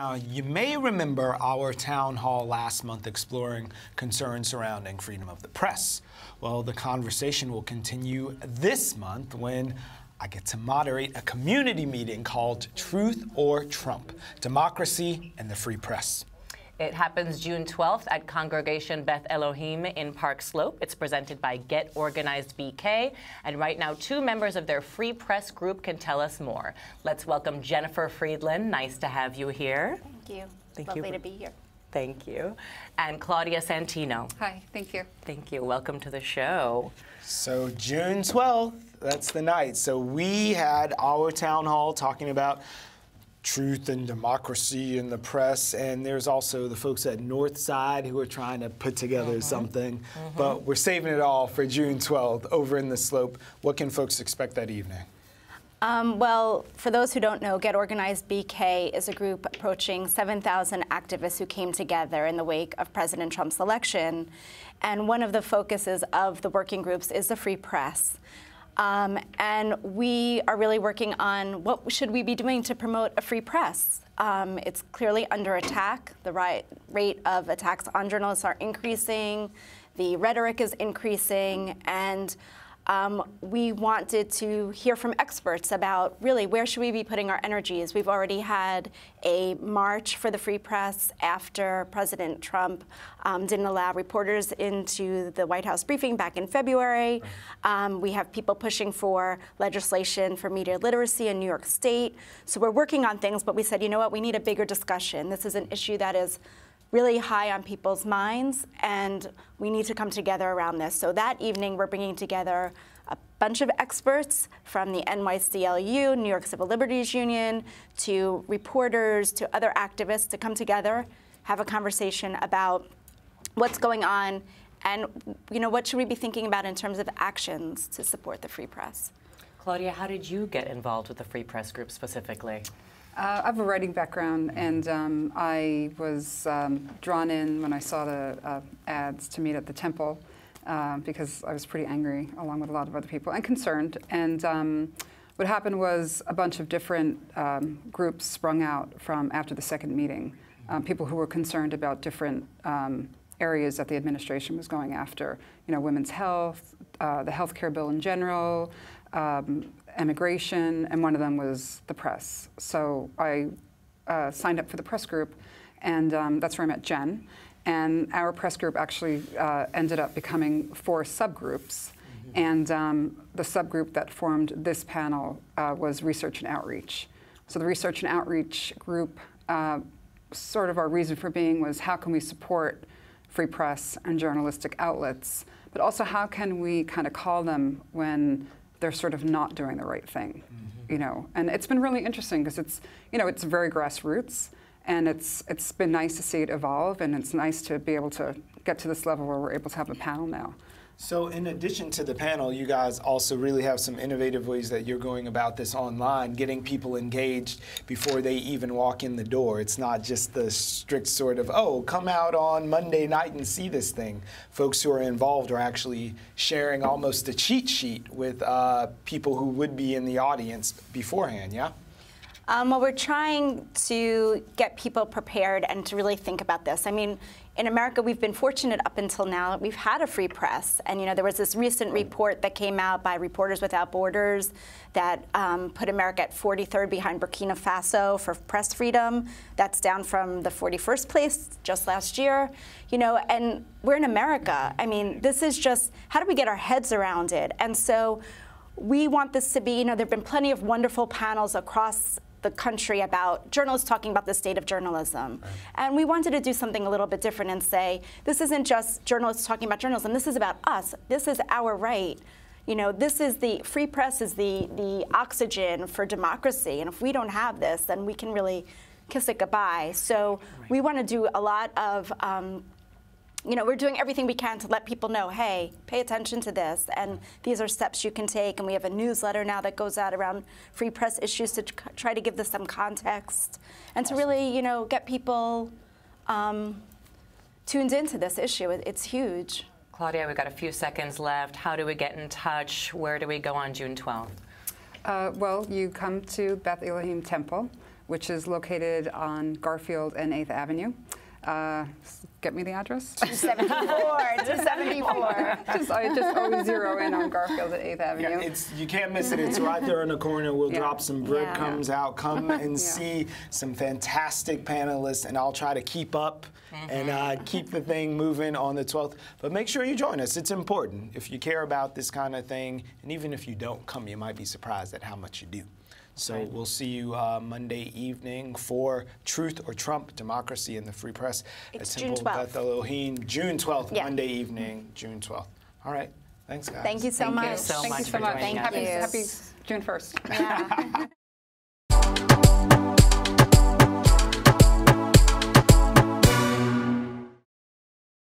Now, you may remember our town hall last month exploring concerns surrounding freedom of the press. Well, the conversation will continue this month when I get to moderate a community meeting called Truth or Trump, Democracy and the Free Press. It happens June 12th at Congregation Beth Elohim in Park Slope. It's presented by Get Organized BK. And right now, 2 members of their Free Press group can tell us more. Let's welcome Jennifer Friedlin. Nice to have you here. Thank you. Lovely to be here. Thank you. And Claudia Santino. Hi, thank you. Thank you. Welcome to the show. So June 12th, that's the night. So we had our town hall talking about truth and democracy in the press, and there's also the folks at North Side who are trying to put together something, but we're saving it all for June 12th over in the Slope. What can folks expect that evening? Well, for those who don't know, Get Organized BK is a group approaching 7,000 activists who came together in the wake of President Trump's election, and one of the focuses of the working groups is the free press. And we are really working on what should we be doing to promote a free press. It's clearly under attack. The rate of attacks on journalists are increasing. The rhetoric is increasing. And we wanted to hear from experts about really where should we be putting our energies. We've already had a march for the free press after President Trump didn't allow reporters into the White House briefing back in February. We have people pushing for legislation for media literacy in New York State. So we're working on things, but we said, you know what, we need a bigger discussion. This is an issue that is really high on people's minds, and we need to come together around this. So that evening, we're bringing together a bunch of experts from the NYCLU, New York Civil Liberties Union, to reporters, to other activists to come together, have a conversation about what's going on, and what should we be thinking about in terms of actions to support the free press. Claudia, how did you get involved with the Free Press group specifically? I have a writing background, and I was drawn in when I saw the ads to meet at the temple because I was pretty angry, along with a lot of other people, and concerned. And what happened was a bunch of different groups sprung out from after the second meeting, people who were concerned about different areas that the administration was going after, women's health, the health care bill in general, immigration, and one of them was the press. So I signed up for the press group, and that's where I met Jen. And our press group actually ended up becoming 4 subgroups. And the subgroup that formed this panel was Research and Outreach. So the Research and Outreach group, sort of our reason for being was how can we support free press and journalistic outlets, but also how can we kind of call them when they're sort of not doing the right thing, And it's been really interesting because it's, it's very grassroots, and it's been nice to see it evolve, and it's nice to be able to get to this level where we're able to have a panel now. So in addition to the panel, you guys also really have some innovative ways that you're going about this online, getting people engaged before they even walk in the door. It's not just the strict sort of, oh, come out on Monday night and see this thing. Folks who are involved are actually sharing almost a cheat sheet with people who would be in the audience beforehand, yeah? Well, we're trying to get people prepared and to really think about this. I mean, in America, we've been fortunate up until now. We've had a free press. And, there was this recent report that came out by Reporters Without Borders that put America at 43rd behind Burkina Faso for press freedom. That's down from the 41st place just last year. And we're in America. I mean, this is just, how do we get our heads around it? And so we want this to be, there have been plenty of wonderful panels across the country about journalists talking about the state of journalism. Right. And we wanted to do something a little bit different and say, this isn't just journalists talking about journalism, this is about us. This is our right. This is the free press is the oxygen for democracy. And if we don't have this, then we can really kiss it goodbye. So we want to do a lot of we're doing everything we can to let people know, hey, pay attention to this, and these are steps you can take. And we have a newsletter now that goes out around free press issues to try to give this some context and to really, get people tuned into this issue. It's huge. Claudia, we've got a few seconds left. How do we get in touch? Where do we go on June 12th? Well, you come to Beth Elohim Temple. which is located on Garfield and 8th Avenue. Get me the address? 274. I just always zero in on Garfield at 8th Avenue. Yeah, you can't miss it. It's right there in the corner. We'll drop some breadcrumbs out. Come and see some fantastic panelists, and I'll try to keep up and keep the thing moving on the 12th. But make sure you join us. It's important. If you care about this kind of thing, and even if you don't come, you might be surprised at how much you do. So we'll see you Monday evening for Truth or Trump, Democracy and the Free Press at Temple Beth Elohim, June 12th, Monday evening, June 12th. All right. Thanks, guys. Thank you so much. Thank you so much for joining us. Happy June 1st. Yeah.